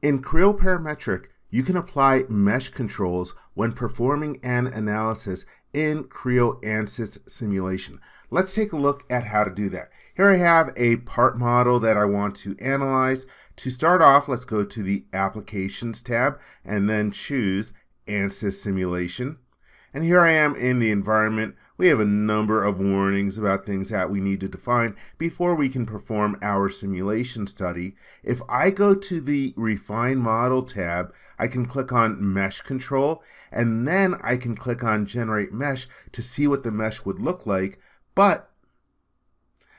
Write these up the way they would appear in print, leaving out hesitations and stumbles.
In Creo Parametric, you can apply mesh controls when performing an analysis in Creo Ansys Simulation. Let's take a look at how to do that. Here I have a part model that I want to analyze. To start off, let's go to the Applications tab and then choose Ansys Simulation. And here I am in the environment. We have a number of warnings about things that we need to define before we can perform our simulation study. If I go to the Refine Model tab, I can click on Mesh Control, and then I can click on Generate Mesh to see what the mesh would look like. But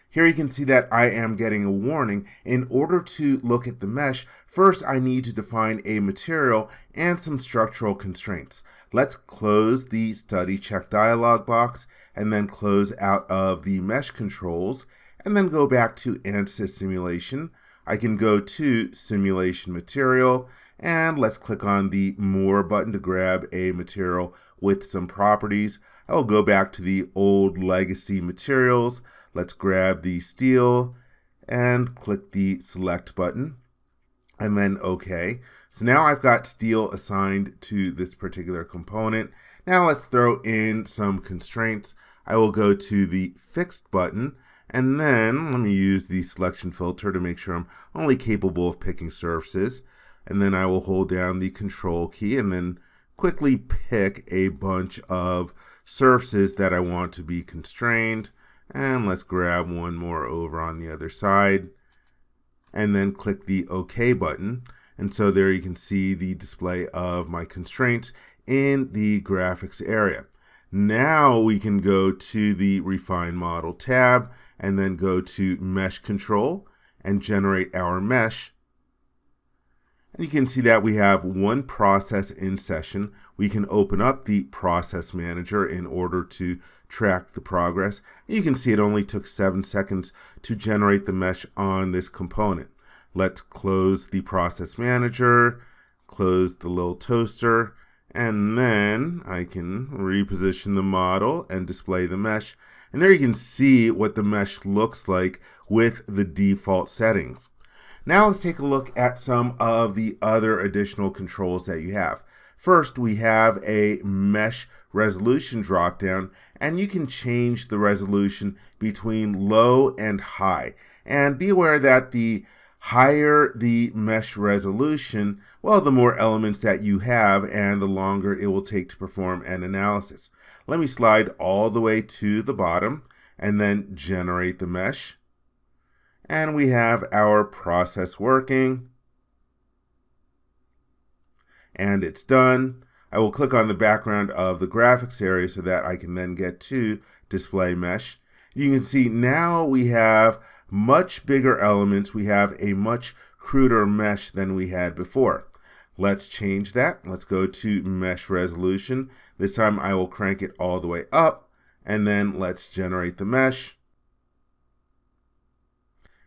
here you can see that I am getting a warning. In order to look at the mesh, first I need to define a material and some structural constraints. Let's close the Study Check dialog box and then close out of the mesh controls and then go back to Ansys Simulation. I can go to Simulation Material and let's click on the More button to grab a material with some properties. I'll go back to the old legacy materials. Let's grab the steel and click the Select button and then OK. So now I've got steel assigned to this particular component. Now let's throw in some constraints. I will go to the Fixed button and then let me use the selection filter to make sure I'm only capable of picking surfaces. And then I will hold down the Control key and then quickly pick a bunch of surfaces that I want to be constrained. And let's grab one more over on the other side and then click the OK button. And so there you can see the display of my constraints in the graphics area. Now we can go to the Refine Model tab and then go to Mesh Control and generate our mesh. And you can see that we have one process in session. We can open up the Process Manager in order to track the progress. You can see it only took 7 seconds to generate the mesh on this component. Let's close the Process Manager, close the little toaster, and then I can reposition the model and display the mesh. And there you can see what the mesh looks like with the default settings. Now let's take a look at some of the other additional controls that you have. First, we have a mesh resolution dropdown, and you can change the resolution between low and high. And be aware that the higher the mesh resolution, well, the more elements that you have and the longer it will take to perform an analysis. Let me slide all the way to the bottom and then generate the mesh. And we have our process working. And it's done. I will click on the background of the graphics area so that I can then get to display mesh. You can see now we have much bigger elements. We have a much cruder mesh than we had before. Let's change that. Let's go to mesh resolution. This time I will crank it all the way up and then let's generate the mesh.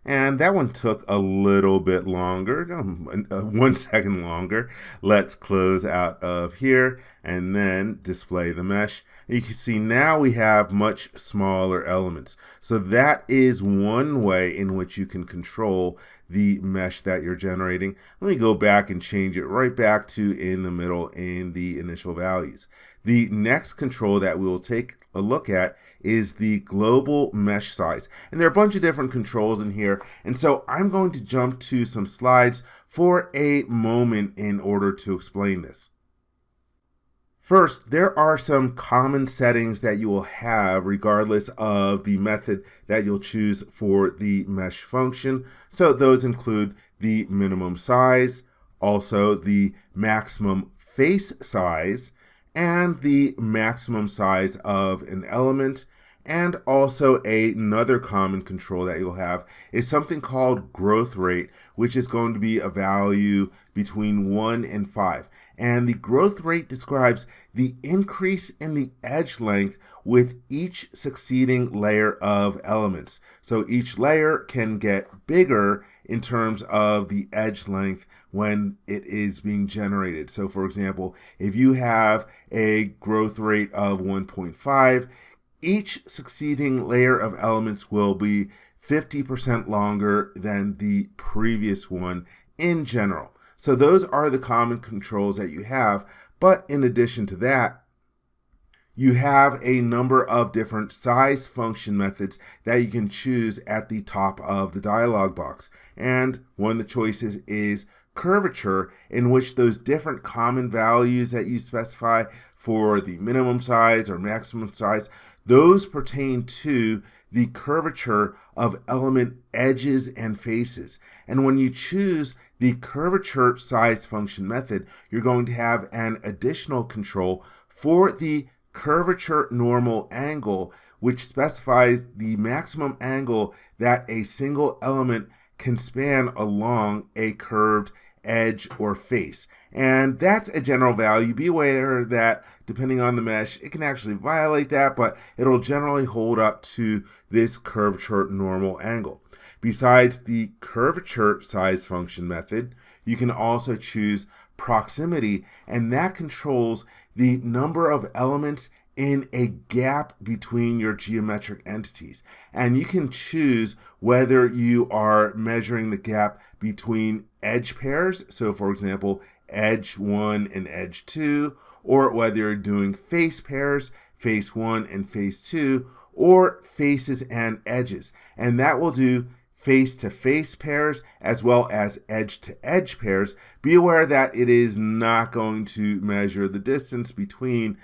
And that one took a little bit longer, 1 second longer. Let's close out of here and then display the mesh. You can see now we have much smaller elements. So that is one way in which you can control the mesh that you're generating. Let me go back and change it right back to in the middle in the initial values. The next control that we will take a look at is the global mesh size. And there are a bunch of different controls in here. And so I'm going to jump to some slides for a moment in order to explain this. First, there are some common settings that you will have regardless of the method that you'll choose for the mesh function. So those include the minimum size, also the maximum face size, and the maximum size of an element. And also another common control that you'll have is something called growth rate, which is going to be a value between 1 and 5. And the growth rate describes the increase in the edge length with each succeeding layer of elements. So each layer can get bigger in terms of the edge length when it is being generated. So for example, if you have a growth rate of 1.5, each succeeding layer of elements will be 50% longer than the previous one in general. So those are the common controls that you have. But in addition to that, you have a number of different size function methods that you can choose at the top of the dialog box. And one of the choices is curvature, in which those different common values that you specify for the minimum size or maximum size, those pertain to the curvature of element edges and faces. And when you choose the curvature size function method, you're going to have an additional control for the curvature normal angle, which specifies the maximum angle that a single element can span along a curved edge or face. And that's a general value. Be aware that depending on the mesh, it can actually violate that, but it'll generally hold up to this curvature normal angle. Besides the curvature size function method, you can also choose proximity, and that controls the number of elements in a gap between your geometric entities. And you can choose whether you are measuring the gap between edge pairs, so for example, edge 1 and edge 2, or whether you're doing face pairs, face 1 and face 2, or faces and edges. And that will do face-to-face pairs as well as edge-to-edge pairs. Be aware that it is not going to measure the distance between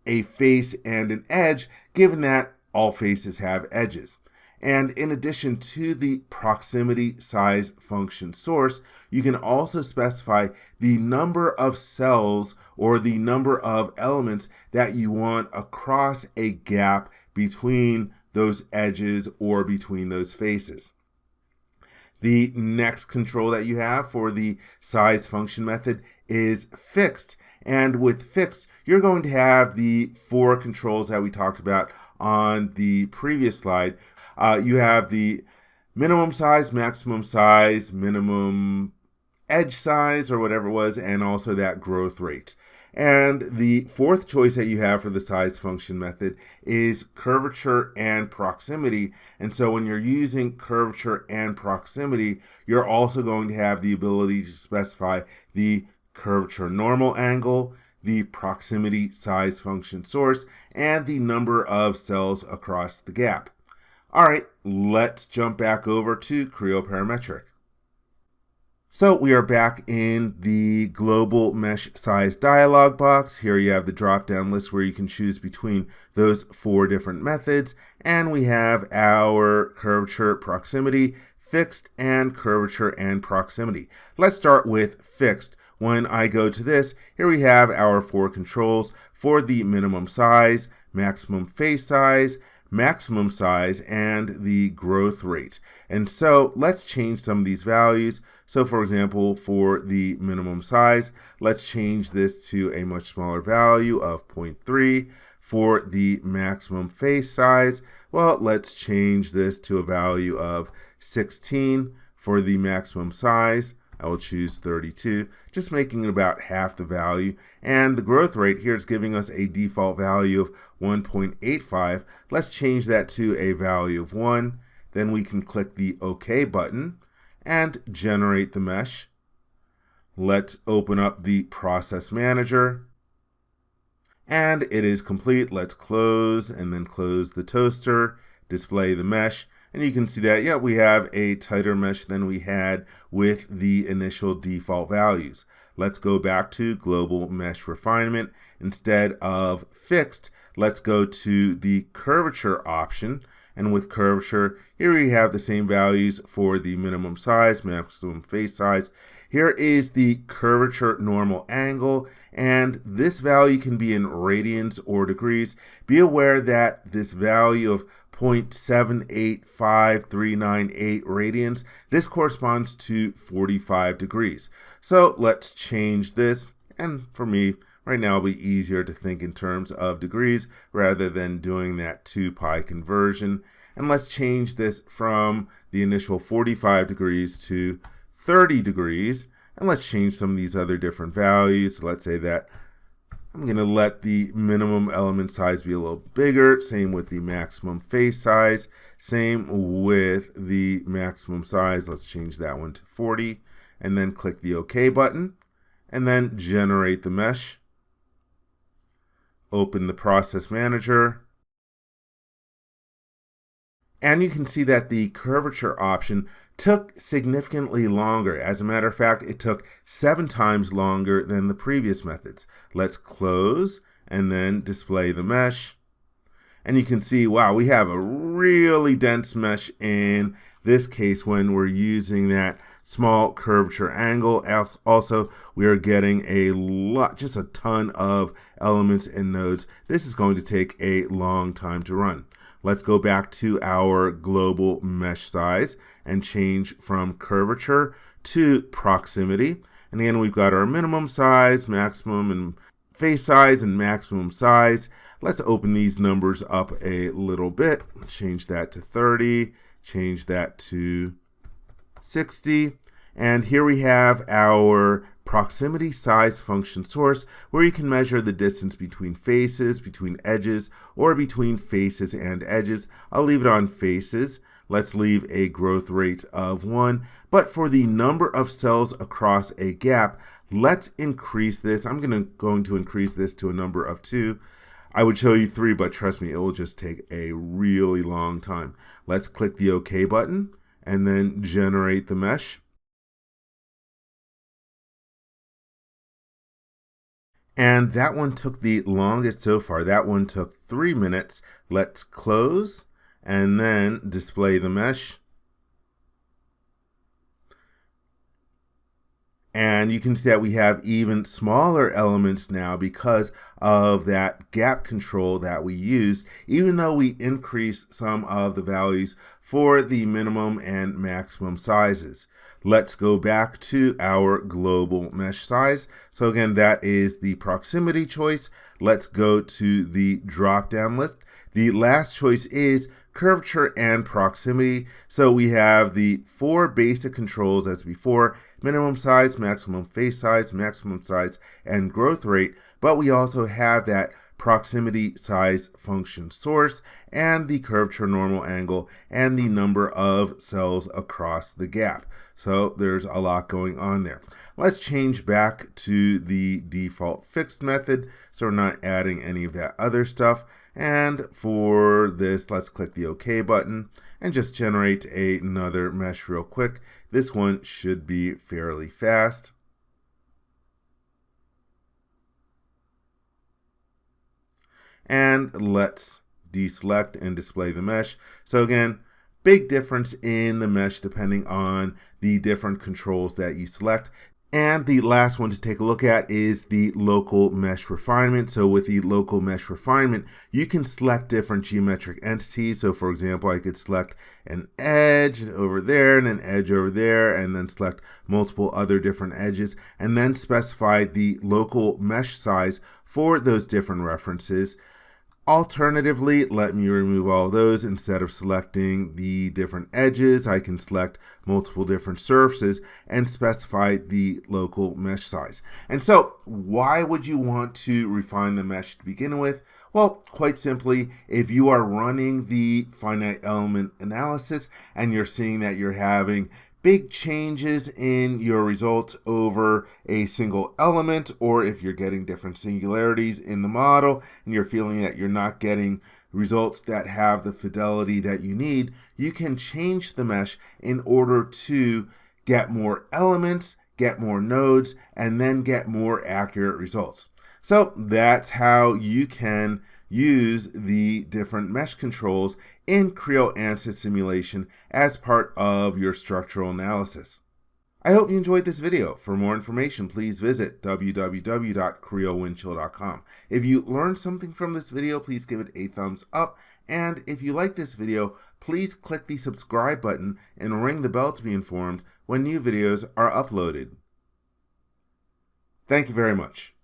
a face and an edge, given that all faces have edges. And in addition to the proximity size function source, you can also specify the number of cells or the number of elements that you want across a gap between those edges or between those faces. The next control that you have for the size function method is fixed. And with fixed, you're going to have the 4 controls that we talked about on the previous slide. You have the minimum size, minimum edge size, or whatever it was, and also that growth rate. And the 4th choice that you have for the size function method is curvature and proximity. And so when you're using curvature and proximity, you're also going to have the ability to specify the curvature normal angle, the proximity size function source, and the number of cells across the gap. All right, let's jump back over to Creo Parametric. So we are back in the global mesh size dialog box. Here you have the drop-down list where you can choose between those 4 different methods. And we have our curvature, proximity, fixed, and curvature and proximity. Let's start with fixed. When I go to this, here we have our 4 controls for the minimum size, maximum face size, maximum size, and the growth rate. And so let's change some of these values. So for example, for the minimum size, let's change this to a much smaller value of 0.3. For the maximum face size, well, let's change this to a value of 16. For the maximum size, I will choose 32, just making it about half the value. And the growth rate here is giving us a default value of 1.85. Let's change that to a value of 1. Then we can click the OK button and generate the mesh. Let's open up the process manager. And it is complete. Let's close and then close the toaster, display the mesh. And you can see that, yeah, we have a tighter mesh than we had with the initial default values. Let's go back to global mesh refinement. Instead of fixed, let's go to the curvature option. And with curvature, here we have the same values for the minimum size, maximum face size. Here is the curvature normal angle, and this value can be in radians or degrees. Be aware that this value of 0.785398 radians, this corresponds to 45 degrees. So let's change this, and for me, right now it'll be easier to think in terms of degrees rather than doing that 2 pi conversion. And let's change this from the initial 45 degrees to 30 degrees. And let's change some of these other different values. Let's say that I'm going to let the minimum element size be a little bigger. Same with the maximum face size. Same with the maximum size. Let's change that one to 40. and then click the OK button, and then generate the mesh. Open the process manager. And you can see that the curvature option took significantly longer. As a matter of fact, it took 7 times longer than the previous methods. Let's close and then display the mesh. And you can see, wow, we have a really dense mesh in this case when we're using that small curvature angle. Also, we are getting just a ton of elements and nodes. This is going to take a long time to run. Let's go back to our global mesh size and change from curvature to proximity. And again, we've got our minimum size, maximum and face size, and maximum size. Let's open these numbers up a little bit. Change that to 30, change that to 60. And here we have our proximity size function source, where you can measure the distance between faces, between edges, or between faces and edges. I'll leave it on faces. Let's leave a growth rate of 1. But for the number of cells across a gap, let's increase this. I'm going to increase this to a number of 2. I would show you 3, but trust me, it will just take a really long time. Let's click the OK button and then generate the mesh. And that one took the longest so far. That one took 3 minutes. Let's close and then display the mesh. And you can see that we have even smaller elements now because of that gap control that we used, even though we increased some of the values for the minimum and maximum sizes. Let's go back to our global mesh size. So again, that is the proximity choice. Let's go to the drop-down list. The last choice is curvature and proximity. So we have the 4 basic controls as before: minimum size, maximum face size, maximum size, and growth rate. But we also have that proximity size function source and the curvature normal angle and the number of cells across the gap. So there's a lot going on there. Let's change back to the default fixed method so we're not adding any of that other stuff. And for this, let's click the OK button and just generate another mesh real quick. This one should be fairly fast. And let's deselect and display the mesh. So again, big difference in the mesh depending on the different controls that you select. And the last one to take a look at is the local mesh refinement. So with the local mesh refinement, you can select different geometric entities. So for example, I could select an edge over there and an edge over there, and then select multiple other different edges, and then specify the local mesh size for those different references. Alternatively, let me remove all those. Instead of selecting the different edges, I can select multiple different surfaces and specify the local mesh size. And so why would you want to refine the mesh to begin with? Well, quite simply, if you are running the finite element analysis and you're seeing that you're having big changes in your results over a single element, or if you're getting different singularities in the model and you're feeling that you're not getting results that have the fidelity that you need, you can change the mesh in order to get more elements, get more nodes, and then get more accurate results. So that's how you can use the different mesh controls in Creo Ansys Simulation as part of your structural analysis. I hope you enjoyed this video. For more information, please visit www.creowindchill.com. If you learned something from this video, please give it a thumbs up. And if you like this video, please click the subscribe button and ring the bell to be informed when new videos are uploaded. Thank you very much.